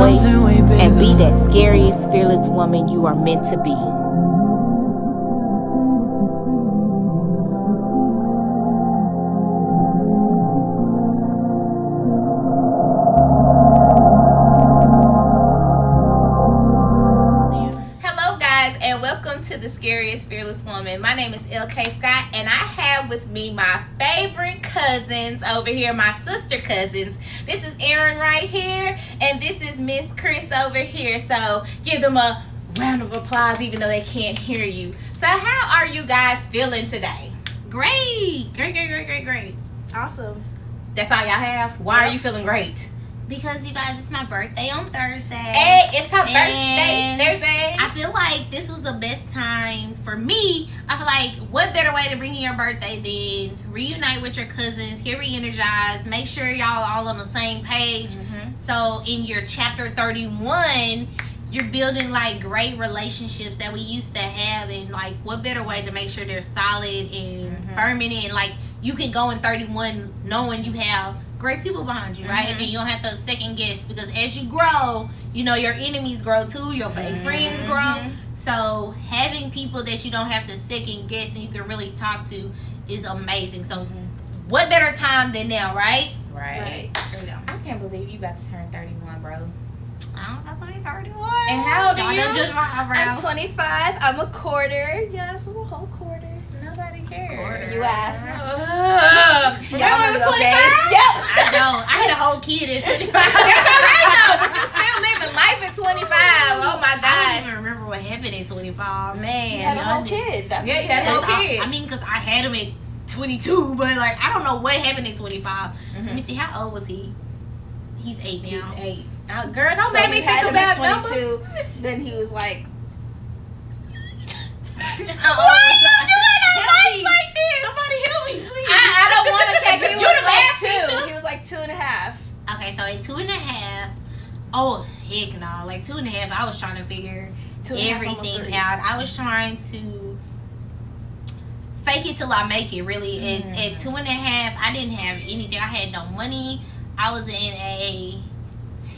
voice and be that scariest, fearless woman you are meant to be. To the Scariest Fearless Woman. My name is LK Scott, and I have with me my favorite cousins over here, my sister cousins. This is Erin right here, and this is Miss Chris over here. So give them a round of applause, even though they can't hear you. So how are you guys feeling today? Great. Awesome. That's all y'all have? Why are you feeling great? Because you guys, it's my birthday on Thursday. Hey, it's her birthday Thursday. I feel like this was the best time for me. I feel like what better way to bring in your birthday than reunite with your cousins, get re-energized, make sure y'all all on the same page. Mm-hmm. So in your chapter 31, you're building like great relationships that we used to have, and like what better way to make sure they're solid and firm in it, and like you can go in 31 knowing you have great people behind you, right? And you don't have to second guess, because as you grow, you know, your enemies grow too, your fake friends grow. So having people that you don't have to second guess and you can really talk to is amazing. So what better time than now, right? Right. I can't believe you about to turn 31, bro. I'm about to be 31. And how old are you? Don't judge my eyebrows. I'm 25. I'm a quarter. Yes, I'm a whole quarter. Nobody cares. You asked. Remember it was 25? Yep. I don't. I had a whole kid at 25. That's alright though, but you still living life at 25. Oh my I don't gosh. even remember what happened at 25. Man, You had a whole kid. That's Yeah, what you had a whole kid. I mean, because I had him at 22, but like I don't know what happened at 25. Let me see, how old was he? He's 8 now. 8. Girl, don't So make me you had think him at about 22. Then he was like, Why are you doing our life like this? Somebody help me, please. I don't want to take he it. was You the like math teacher. 2. He was like 2.5. Okay, so at 2.5, oh heck no, like 2.5, I was trying to figure 2.5, everything out. I was trying to fake it till I make it. Really, at 2.5, I didn't have anything. I had no money. I was in a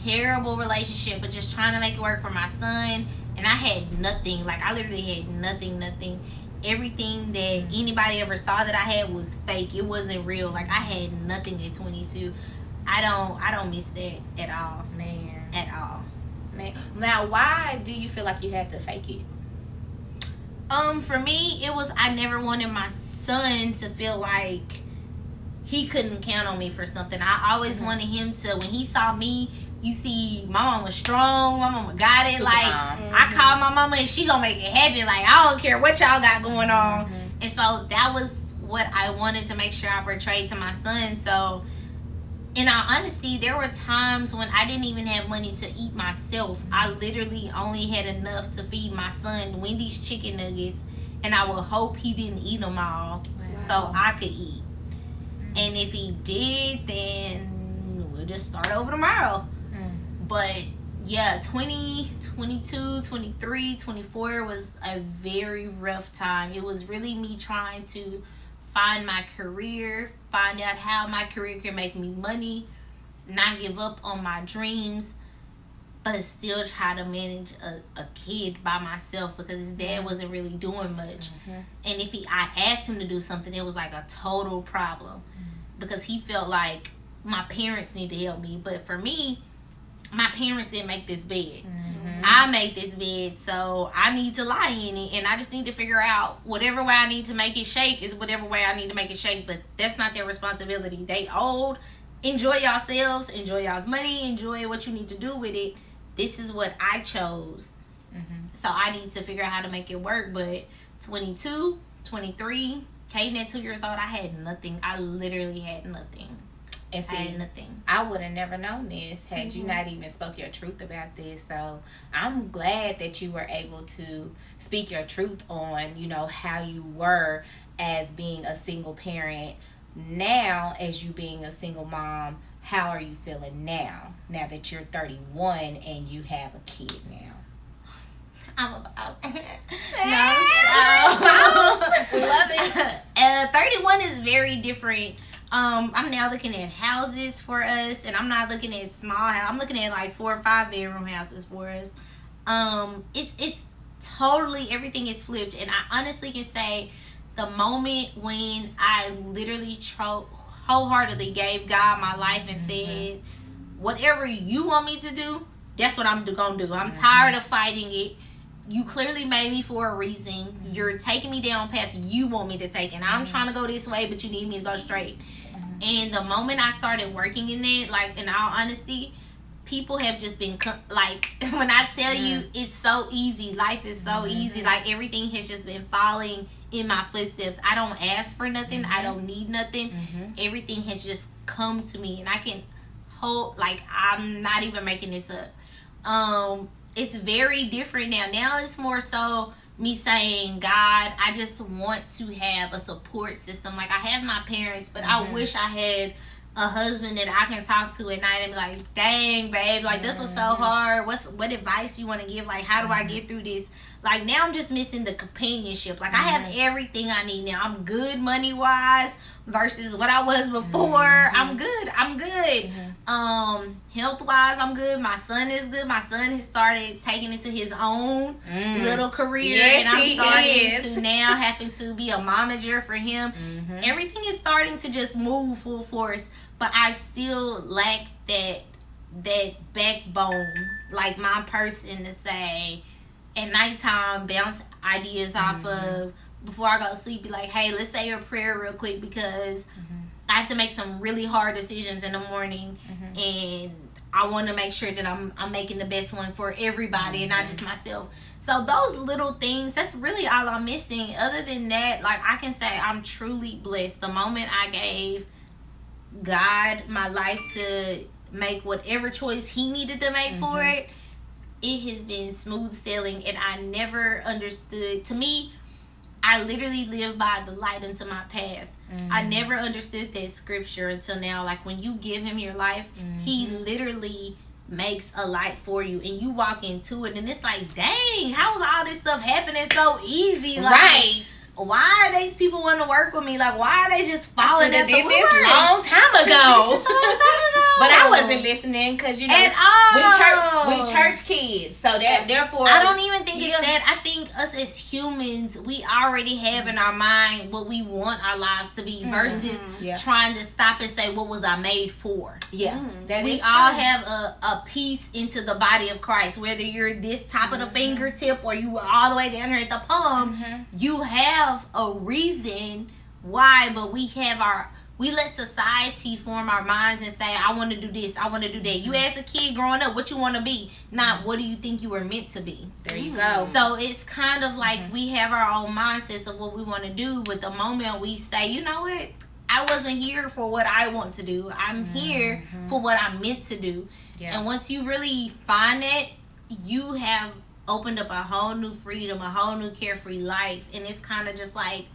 terrible relationship, but just trying to make it work for my son, and I had nothing. Like I literally had nothing. Everything that anybody ever saw that I had was fake. It wasn't real. Like I had nothing at 22. I don't miss that at all. Man. At all. Man. Now, why do you feel like you had to fake it? For me, it was I never wanted my son to feel like he couldn't count on me for something. I always wanted him to, when he saw me, you see, my mom was strong. My mama got it. Super like, mom. I called my mama and she gonna make it happen. Like, I don't care what y'all got going on. And so that was what I wanted to make sure I portrayed to my son. So, in all honesty, there were times when I didn't even have money to eat myself. I literally only had enough to feed my son Wendy's chicken nuggets, and I would hope he didn't eat them all so I could eat. And if he did, then we'll just start over tomorrow. But yeah, 20, 22, 23, 24 was a very rough time. It was really me trying to find my career, find out how my career can make me money, not give up on my dreams, but still try to manage a kid by myself, because his dad wasn't really doing much. And if I asked him to do something, it was like a total problem, because he felt like my parents need to help me. But for me, my parents didn't make this bed. I made this bed, so I need to lie in it, and I just need to figure out whatever way I need to make it shake is whatever way I need to make it shake. But that's not their responsibility. They old. Enjoy yourselves, enjoy y'all's money, enjoy what you need to do with it. This is what I chose. So I need to figure out how to make it work. But 22, 23, Kaden at 2 years old, I had nothing. I literally had nothing. And see, I had nothing. I would have never known this had you not even spoke your truth about this. So I'm glad that you were able to speak your truth on, you know, how you were as being a single parent. Now, as you being a single mom, how are you feeling now that you're 31 and you have a kid now? I'm about We love it. 31 is very different I'm now looking at houses for us, and I'm not looking at small house. I'm looking at like 4 or 5 bedroom houses for us. It's totally, everything is flipped, and I honestly can say the moment when I literally wholeheartedly gave God my life and said, whatever you want me to do, that's what I'm gonna do. I'm tired of fighting it. You clearly made me for a reason. You're taking me down a path you want me to take, and I'm trying to go this way, but you need me to go straight. And the moment I started working in it, like, in all honesty, people have just been like, when I tell you it's so easy, life is so easy, like everything has just been falling in my footsteps. I don't ask for nothing. I don't need nothing. Everything has just come to me, and I can hold, like, I'm not even making this up. It's very different now it's more so me saying, God, I just want to have a support system. Like, I have my parents, but I wish I had a husband that I can talk to at night and be like, dang, babe, like, this was so hard. What advice you want to give? Like, how do I get through this? Like, now I'm just missing the companionship. Like, I have everything I need now. I'm good money-wise versus what I was before. I'm good. Health-wise, I'm good. My son is good. My son has started taking it to his own little career. Yes, and I'm starting to now having to be a momager for him. Everything is starting to just move full force. But I still lack that backbone, like my person to say at nighttime, bounce ideas off of before I go to sleep. Be like, hey, let's say a prayer real quick because I have to make some really hard decisions in the morning, and I want to make sure that I'm making the best one for everybody and not just myself. So those little things, that's really all I'm missing. Other than that, like, I can say I'm truly blessed. The moment I gave God my life to make whatever choice he needed to make for it, it has been smooth sailing. And I never understood, to me, I literally live by the light into my path. I never understood that scripture until now. Like, when you give him your life, he literally makes a light for you, and you walk into it, and it's like, dang, how is all this stuff happening so easy? Like, right. Why are these people want to work with me? Like, why are they just following at the did this long time ago. But I wasn't listening because, you know, at all. We church kids, so that therefore I don't even think it's that. I think us as humans, we already have in our mind what we want our lives to be versus trying to stop and say, what was I made for? We all have a piece into the body of Christ. Whether you're this top of the fingertip or you were all the way down here at the palm, you have a reason why. But we let society form our minds and say, I want to do this, I want to do that. You ask a kid growing up what you want to be, not what do you think you were meant to be. There you go. So it's kind of like we have our own mindsets of what we want to do, but the moment we say, you know what, I wasn't here for what I want to do, I'm here for what I'm meant to do. And once you really find that, you have opened up a whole new freedom, a whole new carefree life. And it's kind of just like,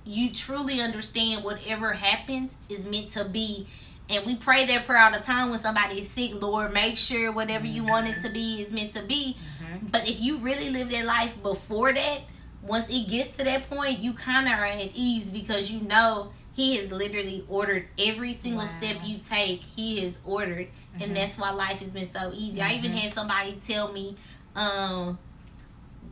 you truly understand whatever happens is meant to be. And we pray that prayer all the time when somebody is sick. Lord, make sure whatever you want it to be is meant to be. But if you really live that life before that, once it gets to that point, you kind of are at ease because you know he has literally ordered every single step you take. He has ordered. And that's why life has been so easy. I even had somebody tell me,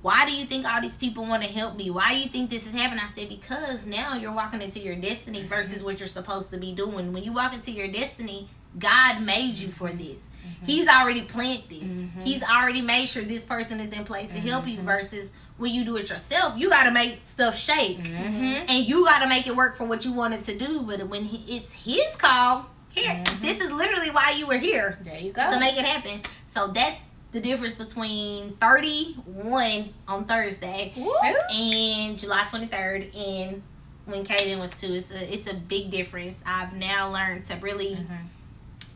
why do you think all these people want to help me? Why do you think this is happening? I said, because now you're walking into your destiny versus what you're supposed to be doing. When you walk into your destiny, God made you for this. He's already planned this. He's already made sure this person is in place to help you versus when you do it yourself, you got to make stuff shake. And you got to make it work for what you wanted to do. But when it's his call, here, this is literally why you were here. There you go. To make it happen. So that's the difference between 31 on Thursday and July 23rd and when Kaden was 2. It's a big difference. I've now learned to really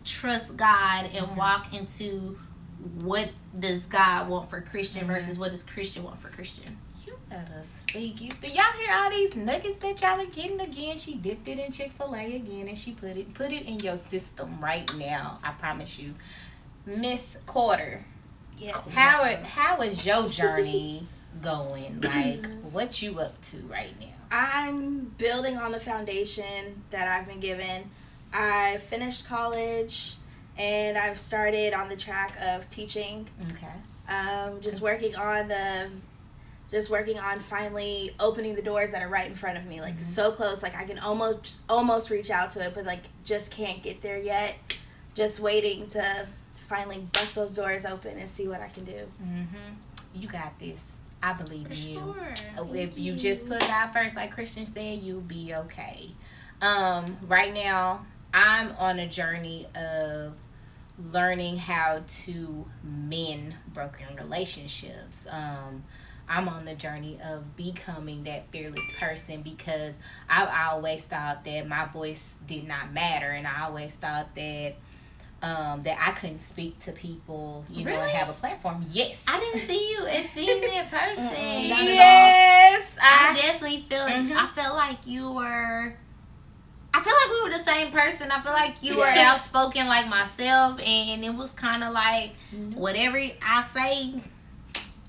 trust God and walk into what does God want for Christian versus what does Christian want for Christian. You better speak. Do y'all hear all these nuggets that y'all are getting again? She dipped it in Chick-fil-A again and she put it in your system right now. I promise you. Miss Quarter. Yes. How was your journey going? Like, what you up to right now? I'm building on the foundation that I've been given. I finished college and I've started on the track of teaching. Okay. Just working on finally opening the doors that are right in front of me, like so close, like I can almost reach out to it, but like just can't get there yet. Just waiting to finally bust those doors open and see what I can do. You got this. I believe in you. Sure. If you just put it out first, like Christian said, you'll be okay. Right now, I'm on a journey of learning how to mend broken relationships. I'm on the journey of becoming that fearless person because I always thought that my voice did not matter, and I always thought that that I couldn't speak to people, you know, and Really? have a platform. Yes. I didn't see you as being that person. Not at all. Yes. I definitely feel Mhm. I felt like you were I feel like we were the same person. I feel like you were Yes. outspoken like myself, and it was kind of like whatever I say,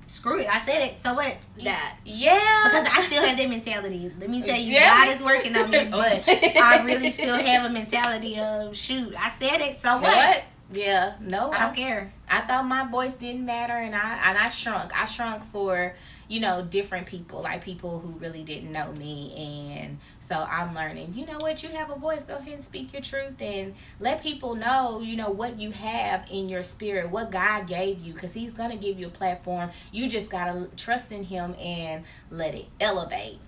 screw it. I said it. So what? That. Yeah. Because I still have that mentality. Let me tell you, Yeah. God is working on me, but I really still have a mentality of, shoot, I said it, so what? Yeah. No. I don't care. I thought my voice didn't matter, and I shrunk. I shrunk for, you know, different people, like people who really didn't know me. And so I'm learning, you know what, you have a voice, go ahead and speak your truth and let people know, you know, what you have in your spirit, what God gave you, because he's going to give you a platform. You just got to trust in him and let it elevate.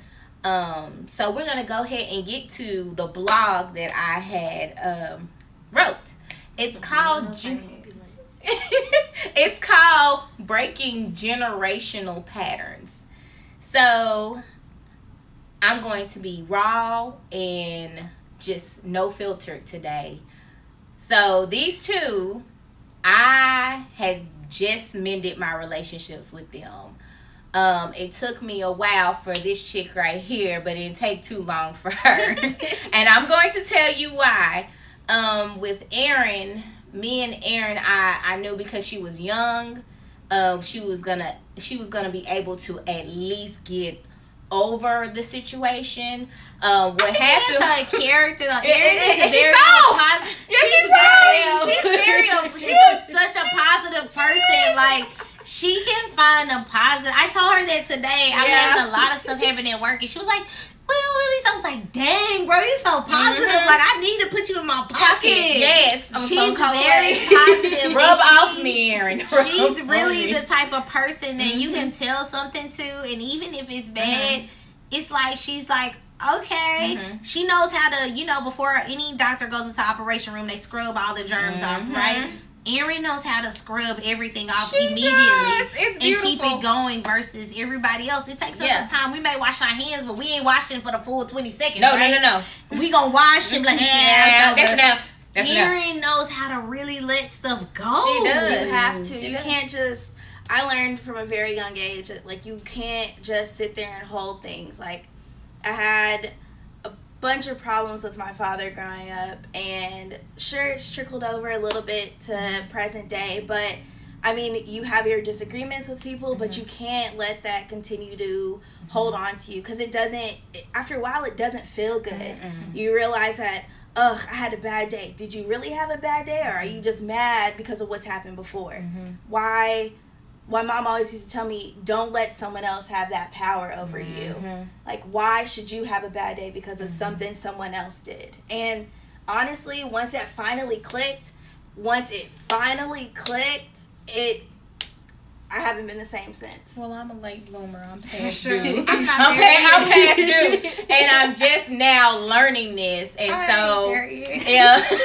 So we're going to go ahead and get to the blog that I had wrote. It's called it's called Breaking Generational Patterns. So I'm going to be raw and just no filter today. So these two, I had just mended my relationships with them. It took me a while for this chick right here, but it didn't take too long for her. And I'm going to tell you why. With Erin, me and Erin, I knew because she was young, she was gonna be able to at least get over the situation. What happened? That's her character. Erin And is she's very soft. positive. Yeah, She's such a positive person. Like, she can find a positive. I told her that today. I'm having a lot of stuff happen at work, and she was like, well, Lily, I was like, dang, bro, you're so positive. Like, I need to put you in my pocket. Yes. She's very positive. Rub and off me, Erin. She's really the type of person that you can tell something to, and even if it's bad, it's like she's like, okay. She knows how to, you know, before any doctor goes into operation room, they scrub all the germs off, right? Erin knows how to scrub everything off immediately It's and beautiful. keep it going versus everybody else. It takes us some time. We may wash our hands, but we ain't washing for the full 20 seconds. No, right? no. We gonna wash them like, Yeah, that's enough. That's enough. Erin knows how to really let stuff go. She does. You have to. She You does. can't just. I learned from a very young age that, like, you can't just sit there and hold things. Like, I had a bunch of problems with my father growing up, and sure, it's trickled over a little bit to present day, but I mean, you have your disagreements with people, but you can't let that continue to hold on to you, because it doesn't, after a while, it doesn't feel good. You realize that, ugh, I had a bad day. Did you really have a bad day, or are you just mad because of what's happened before? Why mom always used to tell me, don't let someone else have that power over you. Like, why should you have a bad day because of something someone else did? And honestly, once it finally clicked, I haven't been the same since. Well, I'm a late bloomer. I'm past Sure. due. I'm not Okay, there I'm yet. past due, and I'm just now learning this, and so yeah, it's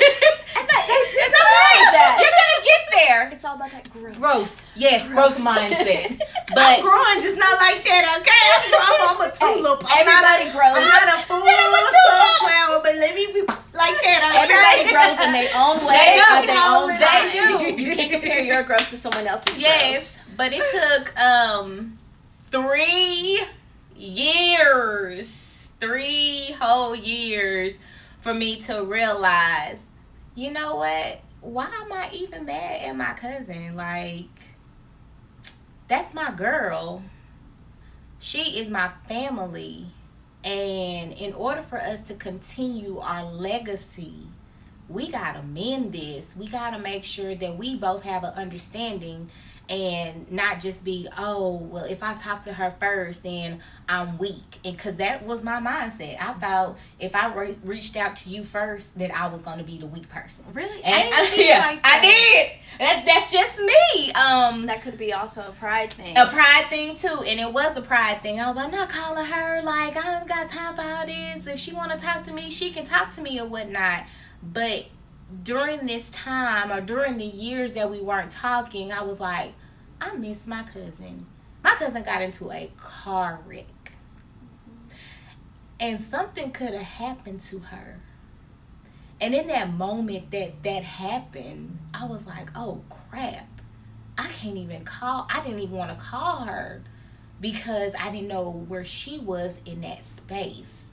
okay. You're gonna get there. It's all about that growth. Growth, yes, growth mindset. But growing just not like that, okay? I'm a tulip. Everybody grows. I'm not a full sunflower, but let me be like that, okay? Everybody grows in their own way, They do. at their own They time. do. You can't compare your growth to someone else's growth. yes, but it took 3 whole years for me to realize, you know what? Why am I even mad at my cousin? Like, that's my girl. she is my family. And in order for us to continue our legacy, we got to mend this. We got to make sure that we both have an understanding and not just be, oh, well, if I talk to her first, then I'm weak. And because that was my mindset. I thought if I reached out to you first, that I was going to be the weak person. Really? And I didn't think like that. I did. That's just me. That could be also a pride thing. A pride thing too, and it was a pride thing. I was like, I'm not calling her. Like, I don't got time for all this. If she want to talk to me, she can talk to me or whatnot. But during this time, or during the years that we weren't talking, I was like, I miss my cousin. My cousin got into a car wreck, and something could have happened to her. And in that moment that happened, I was like, oh crap, I can't even call. I didn't even want to call her because I didn't know where she was in that space.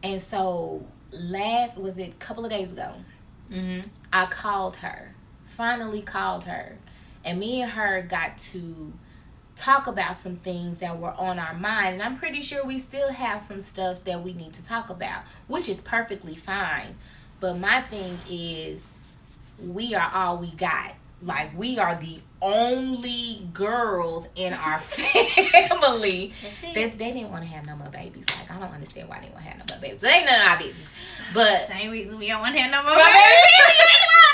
And so was it a couple of days ago, I called her, finally called her. And me and her got to talk about some things that were on our mind. And I'm pretty sure we still have some stuff that we need to talk about, which is perfectly fine. But my thing is, we are all we got. Like, we are the only girls in our family. They didn't want to have no more babies. Like, I don't understand why they didn't want to have no more babies. So it ain't none of our business. But same reason we don't want to have no more babies.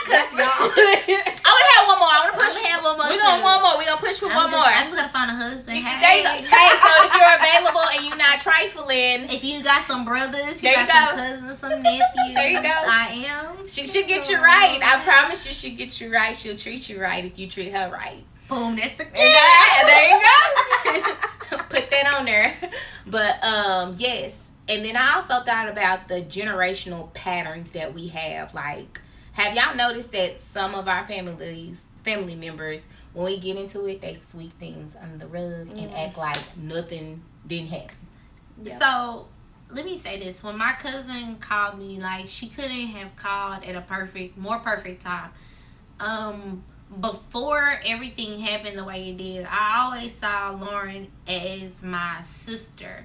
Cause y'all. I would have one more. I want to push. Have one more. We gonna one more. We gonna push for one more. I just gotta find a husband. There you go. Hey, so if you're available and you're not trifling, if you got some brothers, you there got some cousins, some nephews. There you go. I am. She should get you right. I promise you, she'll get you right. She'll treat you right if you treat her right. Boom. That's the key. There you go. Put that on there. But yes. And then I also thought about the generational patterns that we have. Like, have y'all noticed that some of our family members, when we get into it, they sweep things under the rug and act like nothing didn't happen? Yep. So let me say this: when my cousin called me, like, she couldn't have called at a more perfect time. Before everything happened the way it did, I always saw Lauren as my sister.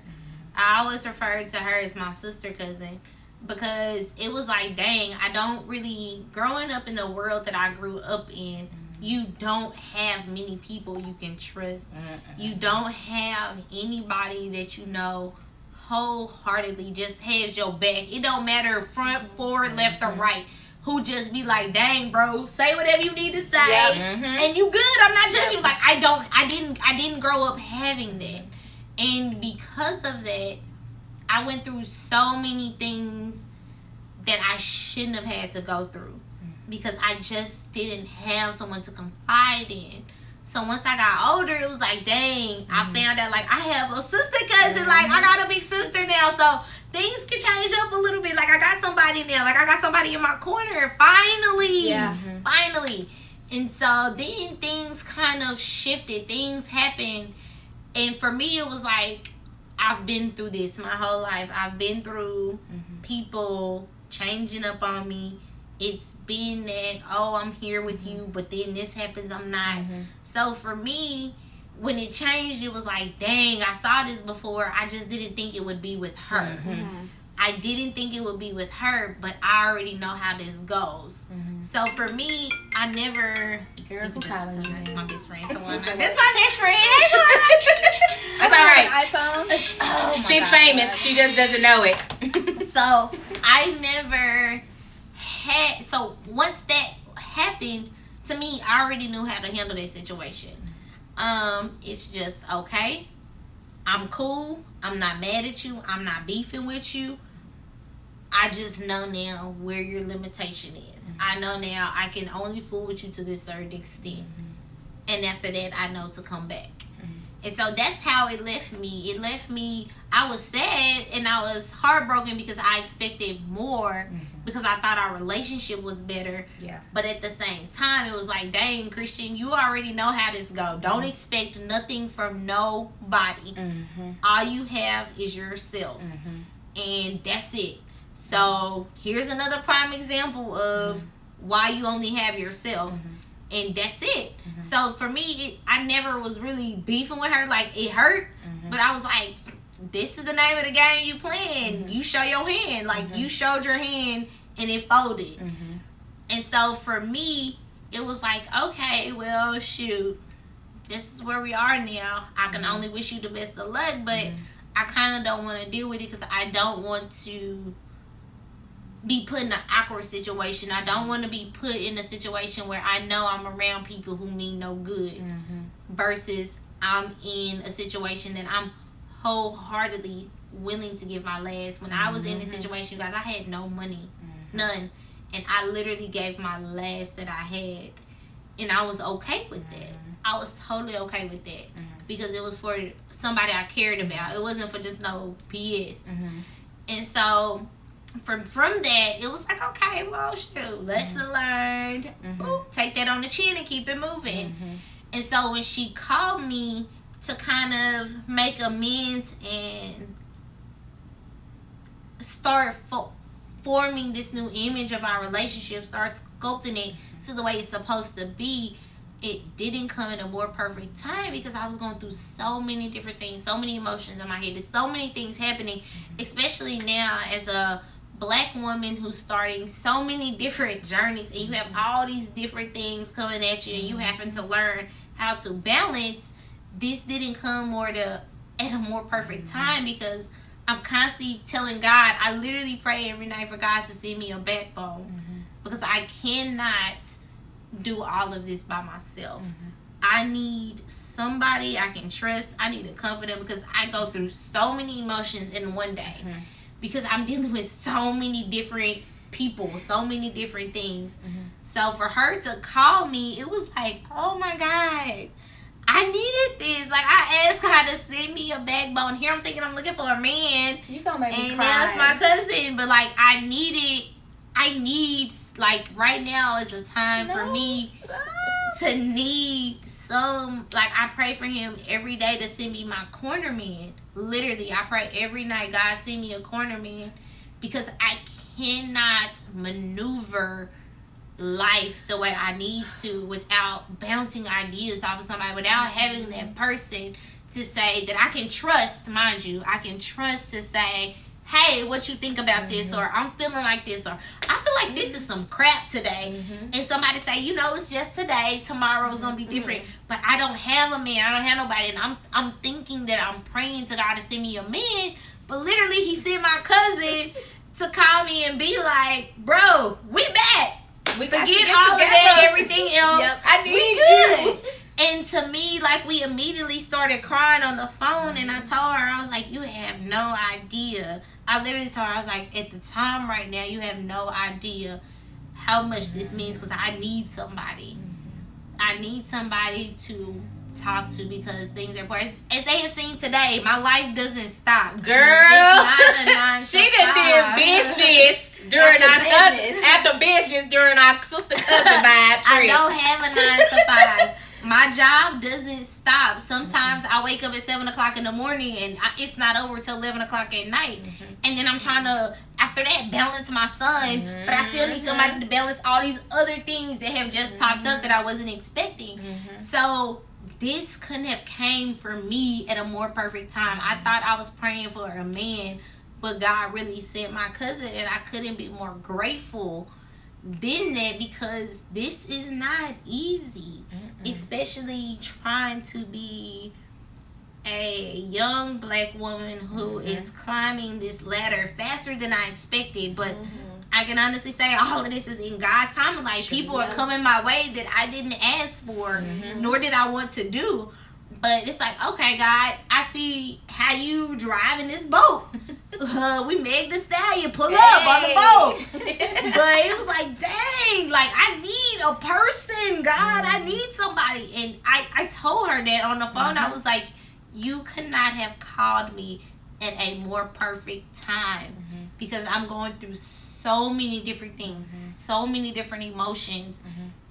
I always referred to her as my sister cousin. Because it was like, dang, I don't really, growing up in the world that I grew up in, you don't have many people you can trust. You don't have anybody that you know wholeheartedly just has your back. It don't matter front, forward, left, or right. Who just be like, dang, bro, say whatever you need to say, and you good. I'm not judging. Like, I didn't grow up having that, and because of that, I went through so many things that I shouldn't have had to go through because I just didn't have someone to confide in. So once I got older, it was like, dang, I found out, like, I have a sister cousin. Like, I got a big sister now. So things can change up a little bit. Like, I got somebody now. Like, I got somebody in my corner. Finally. Yeah. Finally. And so then things kind of shifted. Things happened. And for me, it was like, I've been through this my whole life. I've been through people changing up on me. It's been that, oh, I'm here with you, but then this happens, I'm not. So for me, when it changed, it was like, dang, I saw this before. I just didn't think it would be with her. I didn't think it would be with her, but I already know how this goes. So for me, I never... Girl, that's my best friend. That's my best friend. That's all right. iPhone. Oh, She's famous. She just doesn't know it. So I never had. So once that happened to me, I already knew how to handle that situation. It's just, okay, I'm cool. I'm not mad at you. I'm not beefing with you. I just know now where your limitation is. I know now I can only fool with you to this certain extent. And after that, I know to come back. And so that's how it left me. It left me, I was sad and I was heartbroken because I expected more because I thought our relationship was better. Yeah. But at the same time, it was like, dang, Christian, you already know how this go. Don't expect nothing from nobody. All you have is yourself. And that's it. So here's another prime example of why you only have yourself. and that's it. So for me, I never was really beefing with her. Like, it hurt, but I was like, this is the name of the game you playing. You show your hand. Like, you showed your hand and it folded. And so for me, it was like, okay, well, shoot, this is where we are now. I can only wish you the best of luck, but I kind of don't want to deal with it because I don't want to be put in an awkward situation. I don't want to be put in a situation where I know I'm around people who mean no good versus I'm in a situation that I'm wholeheartedly willing to give my last. When I was in this situation, you guys, I had no money, none, and I literally gave my last that I had, and I was okay with that. I was totally okay with that because it was for somebody I cared about. It wasn't for just no BS. And so from that, it was like, okay, well, shoot, lesson learned. Boop, take that on the chin and keep it moving. And so when she called me to kind of make amends and start forming this new image of our relationship, start sculpting it to the way it's supposed to be, it didn't come at a more perfect time because I was going through so many different things, so many emotions in my head. There's so many things happening, especially now as a Black woman who's starting so many different journeys, and you have all these different things coming at you, and you having to learn how to balance. This didn't come at a more perfect time because I'm constantly telling God, I literally pray every night for God to send me a backbone because I cannot do all of this by myself. I need somebody I can trust. I need to comfort them because I go through so many emotions in one day because I'm dealing with so many different people, so many different things. So for her to call me, it was like, oh my God, I needed this. Like, I asked God to send me a backbone. Here I'm thinking I'm looking for a man. You gonna make me and cry. that's my cousin. But like, I need, like, right now is the time for me to need some, like, I pray for him every day to send me my corner man. Literally, I pray every night, God, send me a corner man, because I cannot maneuver life the way I need to without bouncing ideas off of somebody, without having that person to say that I can trust. Mind you, I can trust to say, hey, what you think about this, or I'm feeling like this, or I feel like this is some crap today, and somebody say, you know, it's just today, tomorrow's gonna be different. But I don't have a man, I don't have nobody, and I'm thinking that I'm praying to God to send me a man, but literally he sent my cousin to call me and be like, bro, we back. We Forget got to get all of together. that, everything else. Yep. I need We you. good. And to me, like, we immediately started crying on the phone, and I told her, I was like, you have no idea. I literally told her, I was like, at the time right now, you have no idea how much this means, because I need somebody. I need somebody to talk to, because things are important. As they have seen today, my life doesn't stop. Girl, it's not a 9 to she done 5. did business during After our business. after business during our sister cousin vibe I trip. don't have a 9 to 5. My job doesn't stop. Sometimes I wake up at 7 o'clock in the morning and it's not over till 11 o'clock at night. And then I'm trying to, after that, balance my son. But I still need somebody to balance all these other things that have just popped up that I wasn't expecting. So this couldn't have came for me at a more perfect time. I thought I was praying for a man, but God really sent my cousin, and I couldn't be more grateful than that, because this is not easy, especially trying to be a young Black woman who is climbing this ladder faster than I expected. But I can honestly say all of this is in God's time. Like, people are coming my way that I didn't ask for, nor did I want to do. But it's like, okay, God, I see how you driving this boat. We made the Stallion pull up on the boat. But it was like, dang, like, I need a person, God. I need somebody. And I told her that on the phone. I was like, you could not have called me at a more perfect time, because I'm going through so many different things, so many different emotions,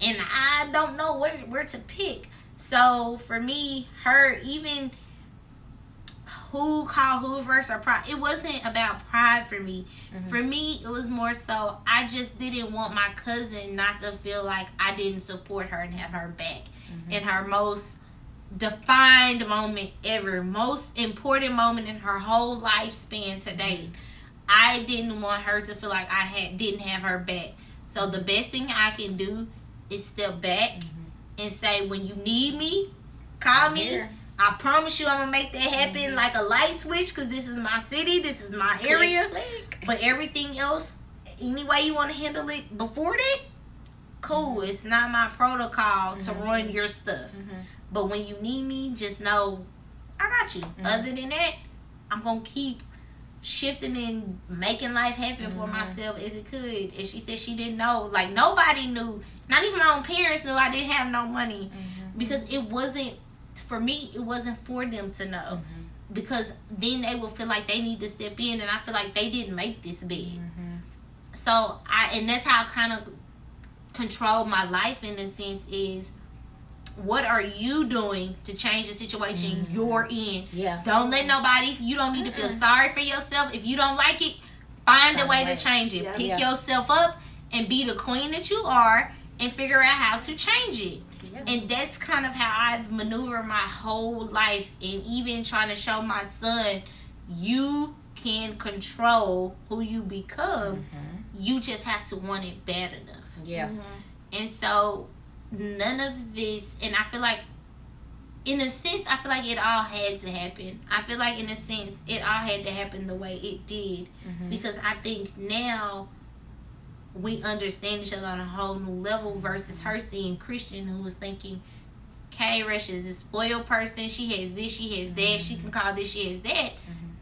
and I don't know where to pick. So for me, her even, who called who first or pride. It wasn't about pride for me. For me, it was more so I just didn't want my cousin not to feel like I didn't support her and have her back in her most defined moment ever, most important moment in her whole lifespan to date. I didn't want her to feel like didn't have her back. So the best thing I can do is step back and say, when you need me, call me. Here. I promise you I'm gonna make that happen like a light switch, because this is my city, this is my area. Click. But everything else, any way you want to handle it before that, cool. It's not my protocol to run your stuff. But when you need me, just know I got you. Other than that, I'm gonna keep shifting and making life happen for myself as it could. And she said she didn't know. Like, nobody knew. Not even my own parents knew I didn't have no money. Because it wasn't, for me, it wasn't for them to know. Because then they will feel like they need to step in, and I feel like they didn't make this bed. So, and that's how I kind of control my life in a sense is, what are you doing to change the situation you're in? Yeah. Don't let nobody, you don't need to feel sorry for yourself. If you don't like it, find a way to change it. Yeah. Pick yourself up and be the queen that you are and figure out how to change it. Yeah. And that's kind of how I've maneuvered my whole life, and even trying to show my son, you can control who you become. You just have to want it bad enough. Yeah. And so none of this, and I feel like, in a sense, I feel like it all had to happen. I feel like, in a sense, it all had to happen the way it did. Because I think now we understand each other on a whole new level, versus her seeing Christian, who was thinking, K. Rush is a spoiled person. She has this, she has that. She can call this, she has that.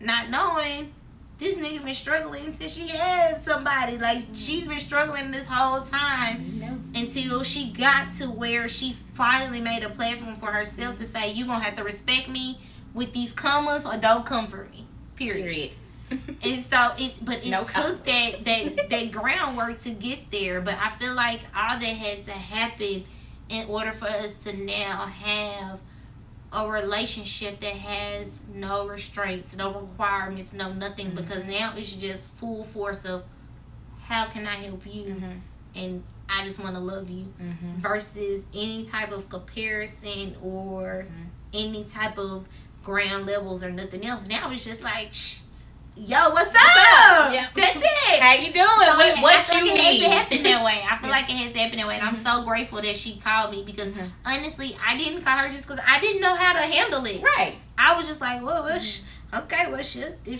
Not knowing this nigga been struggling since she had somebody. Like, she's been struggling this whole time until she got to where she finally made a platform for herself to say, you gonna have to respect me with these commas or don't come for me. Period. And so it took that groundwork to get there. But I feel like all that had to happen in order for us to now have a relationship that has no restraints, no requirements, no nothing, because now it's just full force of, how can I help you? And I just want to love you, versus any type of comparison or any type of ground levels or nothing else. Now it's just like, yo, what's up? Yeah. That's it. How you doing? So What I feel you like it had need? to happen that way. I feel like it had to happen that way. And I'm so grateful that she called me, because honestly, I didn't call her just because I didn't know how to handle it. Right. I was just like, well, if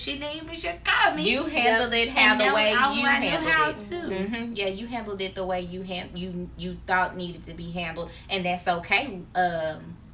she need me, she'll call me. You handled it And the that way was all you I knew handled how it. to. Yeah, you handled it the way you thought needed to be handled, and that's okay.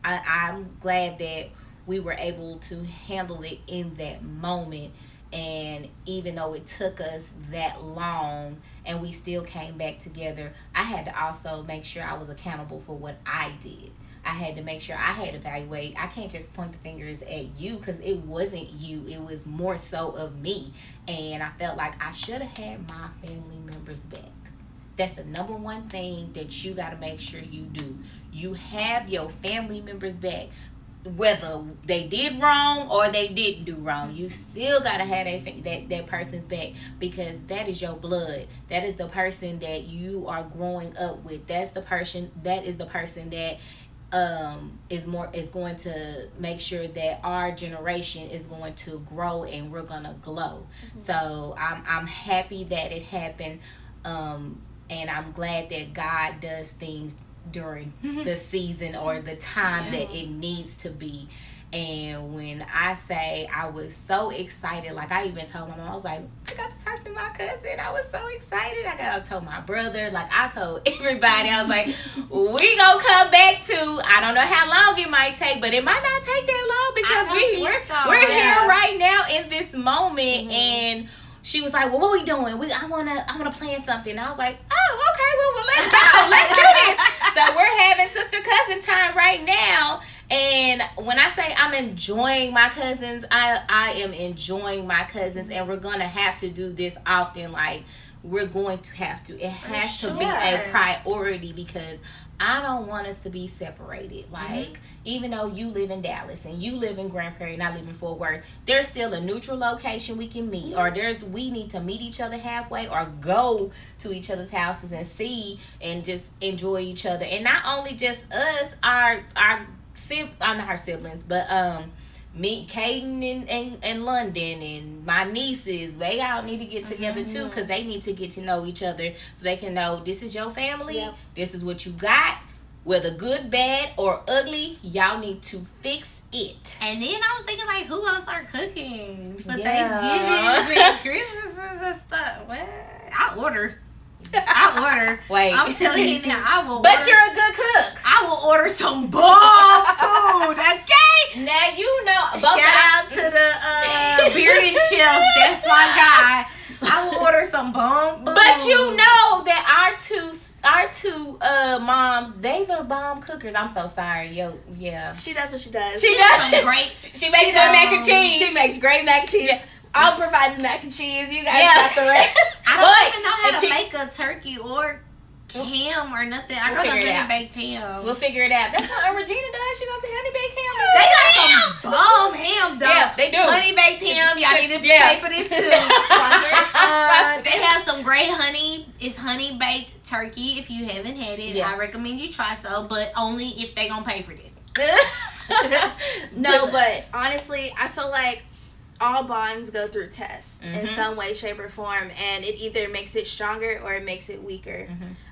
I'm glad that we were able to handle it in that moment. And even though it took us that long and we still came back together, I had to also make sure I was accountable for what I did. I had to make sure I had to evaluate. I can't just point the fingers at you, because it wasn't you. It was more so of me. And I felt like I should have had my family members back. That's the number one thing that you got to make sure you do. You have your family members back. Whether they did wrong or they didn't do wrong, you still gotta have that person's back, because that is your blood. That is the person that you are growing up with. That is the person that is going to make sure that our generation is going to grow and we're gonna glow. So I'm happy that it happened, and I'm glad that God does things during the season or the time that it needs to be. And when I say I was so excited, like I even told my mom, I was like, I got to talk to my cousin. I was so excited. I told my brother, like I told everybody, I was like, we gonna come back to, I don't know how long it might take, but it might not take that long, because we're here right now in this moment. And she was like, well, what we doing? I wanna plan something. I was like, oh, okay, well let's go. Let's do this. So we're having sister cousin time right now. And when I say I'm enjoying my cousins, I am enjoying my cousins, and we're gonna have to do this often. Like, we're going to have to. It has to be a priority, because I don't want us to be separated. Like, even though you live in Dallas and you live in Grand Prairie and I live in Fort Worth, there's still a neutral location we can meet. Or we need to meet each other halfway or go to each other's houses and see and just enjoy each other. And not only just us, not our siblings, but me, Caden and London and my nieces, they all need to get together too, because they need to get to know each other so they can know this is your family, this is what you got, whether good, bad, or ugly, y'all need to fix it. And then I was thinking, like, who else start cooking for Thanksgiving and Christmas and stuff? Well, I'll order. Wait. I'm telling you now, I will But order. you're a good cook. I will order some bomb food, okay? Now you know. Shout out to the bearded chef. That's my guy. I will order some bomb food. But you know that our two moms, they the bomb cookers. I'm so sorry. Yeah. She does what she does. She does some great. She makes good mac and cheese. She makes great mac and cheese. Yeah. I'll provide the mac and cheese. You guys got the rest. I don't even know how and to make a turkey or ham or nothing. I go to figure it out. baked ham. We'll figure it out. That's what Regina does. She goes to honey baked ham. They got some bomb ham, though. Yeah, they do. Honey baked ham. Y'all need to pay for this too. They have some great honey. It's honey baked turkey. If you haven't had it, I recommend you try so, but only if they gonna pay for this. No, but honestly, I feel like all bonds go through tests in some way, shape, or form, and it either makes it stronger or it makes it weaker.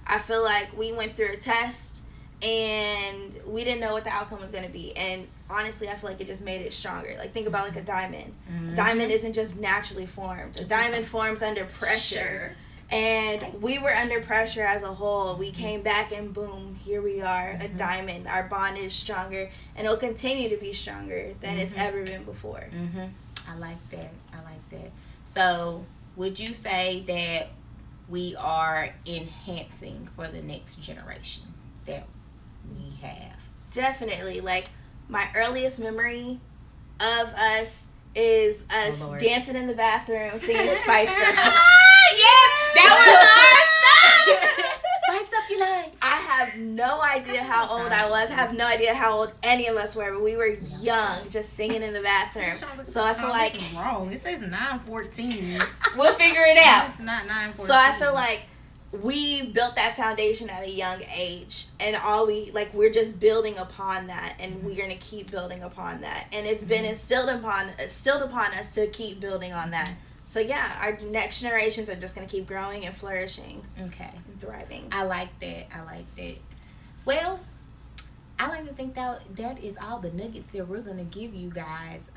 I feel like we went through a test and we didn't know what the outcome was going to be, and honestly, I feel like it just made it stronger. Like, think about like a diamond. A diamond isn't just naturally formed. A diamond forms under pressure. And we were under pressure as a whole. We came back and boom, here we are, a diamond. Our bond is stronger, and it'll continue to be stronger than it's ever been before. I like that. So, would you say that we are enhancing for the next generation that we have? Definitely. Like, my earliest memory of us is us dancing in the bathroom, singing Spice Girls. Yes, that was our stuff. Spice up your life. I have no idea how old I was. I have no idea how old any of us were, but we were young, just singing in the bathroom. So I feel like this is wrong. It says 9:14. We'll figure it out. It's not 9:14. So I feel like we built that foundation at a young age, and we're just building upon that, and we're gonna keep building upon that, and it's been instilled upon us to keep building on that. So yeah, our next generations are just gonna keep growing and flourishing. Okay. And thriving. I like that. Well, I like to think that is all the nuggets that we're gonna give you guys.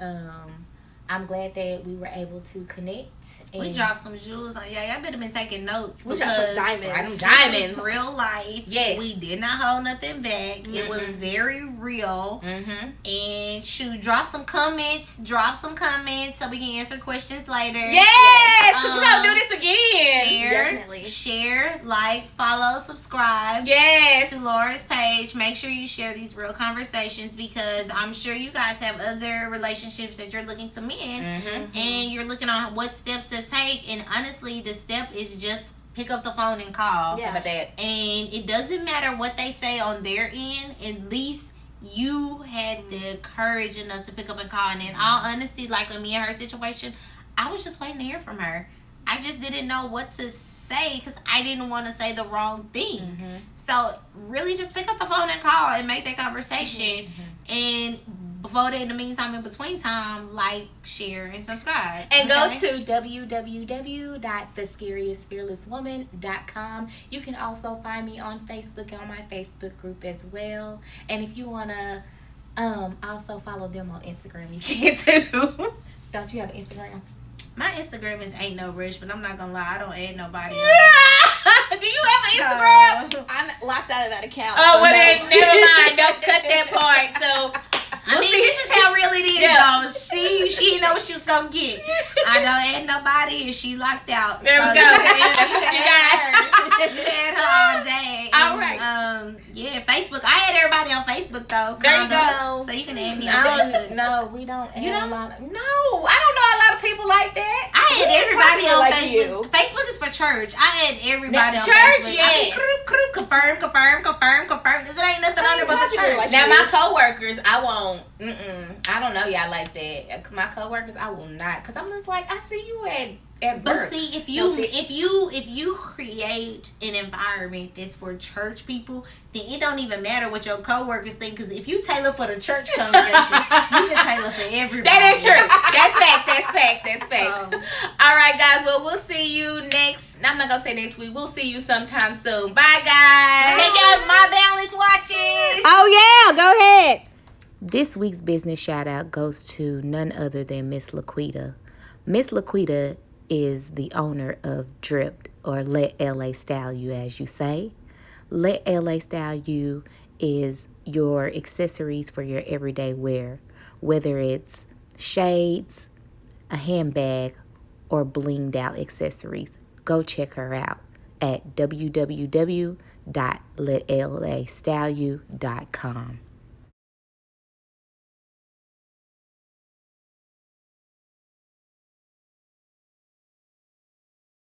I'm glad that we were able to connect. And we dropped some jewels on. Yeah, y'all better been taking notes. We dropped some diamonds. This is real life. Yes. We did not hold nothing back. It was very real. And shoot, drop some comments so we can answer questions later. Yes, we're gonna do this again. Definitely. Share, like, follow, subscribe. Yes. To Laura's page. Make sure you share these real conversations, because I'm sure you guys have other relationships that you're looking to mend, and you're looking on what steps to take. And honestly, the step is just pick up the phone and call. How about that? And it doesn't matter what they say on their end. At least you had the courage enough to pick up and call. And in all honesty, like with me and her situation, I was just waiting to hear from her. I just didn't know what to say because I didn't want to say the wrong thing. So really just pick up the phone and call and make that conversation. And before that, in the meantime, in between time, like, share, and subscribe. And go to www.thescariousfearlesswoman.com. You can also find me on Facebook, on my Facebook group as well. And if you want to also follow them on Instagram, you can too. Don't you have an Instagram? My Instagram is Ain't No Rush, but I'm not going to lie, I don't add nobody. Do you have an Instagram? I'm locked out of that account. Oh, well then, never mind. Don't cut that part. So, this is how real it is, though. She didn't know what she was going to get. I don't add nobody, and she locked out. There we go. That's what you got. You had her all day. All right. Yeah, Facebook. I had everybody on Facebook, though. There you go. So you can add me on Facebook. No, we don't add You don't? a lot of... No, I don't know a lot of people like that. I I had everybody on like Facebook. you. Facebook is for church. I had everybody on Church, Facebook. yes. Confirm. Because it ain't nothing on there but for church. Like Now you. my coworkers, I won't. I don't know y'all like that. My coworkers, I will not, cause I'm just like, I see you at But work. see, if you create an environment that's for church people, then it don't even matter what your coworkers think. Because if you tailor for the church congregation, you can tailor for everybody. That is true. That's facts. All right, guys. Well, we'll see you next. I'm not gonna say next week. We'll see you sometime soon. Bye, guys. Check out My Balance Watches. Oh, yeah. Go ahead. This week's business shout out goes to none other than Miss Laquita. Miss Laquita is the owner of Dripped, or Let LA Style You, as you say. Let LA Style You is your accessories for your everyday wear, whether it's shades, a handbag, or blinged out accessories. Go check her out at www.letlasstyleyou.com.